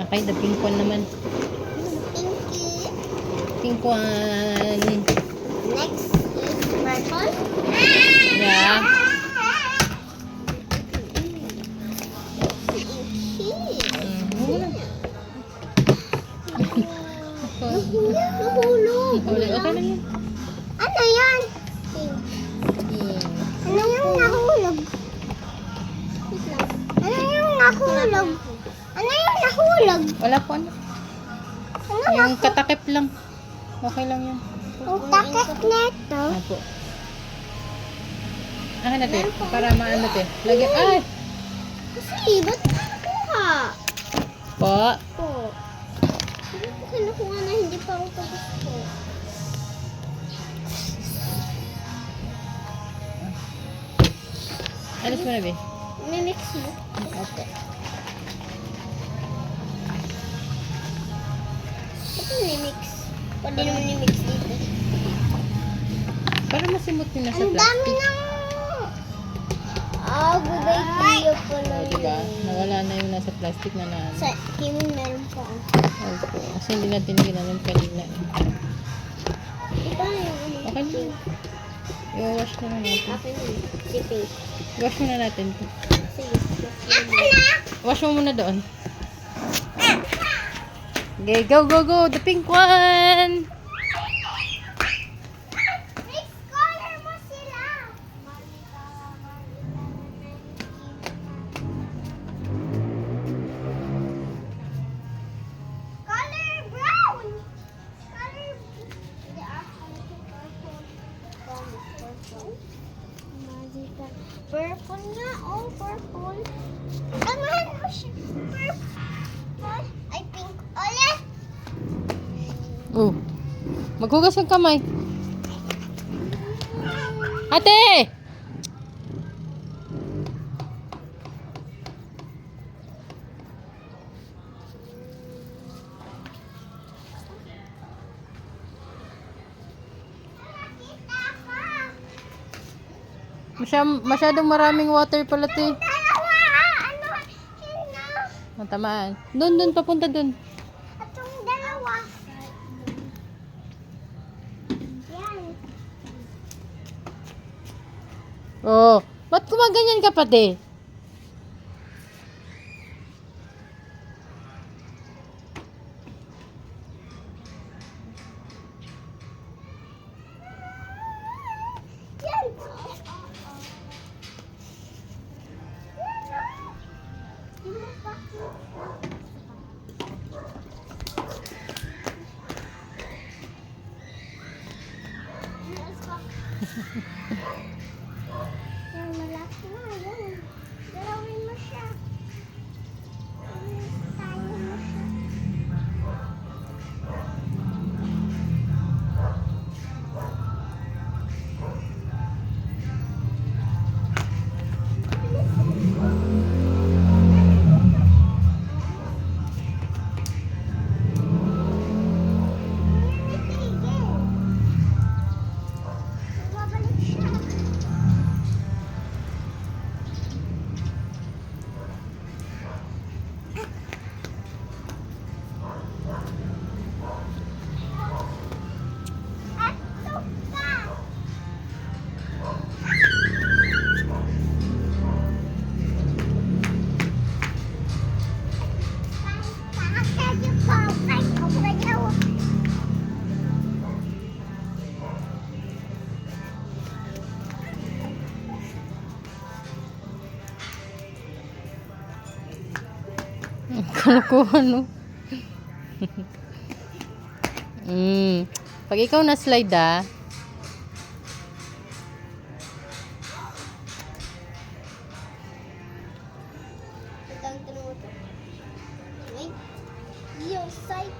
Okay, the pink one naman. Pinky. Pink one. Next is purple. Yeah. Pinky. Mhm. Nahulog. Okay lang yan. Ano yan? Pink. Pink. Ano yung nahulog? Ano yung nahulog? Ano yung nahulog? Wala po ano. Ano Yung katakip lang. Okay lang yun. yung takip neto? Apo. Ah, natin. Para maano natin. Lagyan. Ay! Kasi, ba't nakuha? Po. Po. Hindi ko kinukuha na hindi pa ako tapos po. Alis mo na, be. Mimix mo. Opo. Ito mimix. Pwede naman mimix dito. Para masimot yun na sa Ang dami plastic. ng... good idea pala O, diba? yun. Nawala na yung nasa plastic na naan. Sa team meron pa. Opo. Kasi hindi natin ginanon kanina. Ito na yung ano. Okay na yun. I-wash na lang natin. Akin yun. Si Pink. Wash muna natin to. Sige. Ako na! Wash mo muna doon. Okay, go, go, go! The pink one! Next color mo sila. Color brown. Color... Hindi, actually, purple. Purple. Magical. Purple nga. Oh, purple. Tamahan mo siya. Purple. Ay, pink ulit. Oh. Maghugas ng kamay. Ate! Masyadong maraming water pala to eh. Dalawa. Ano? Hina. Matamaan. Doon, papunta doon. Atong dalawa. Yan. Oh. Ba't kumaganyan ka pati? Yan. Yan, malaki na. Yan. Dalawin mo siya. Tayo mo siya. Babalik siya. Ato ka. Kalukuhan, no? Pag ikaw na slide, ah. Wait. Yo, sight.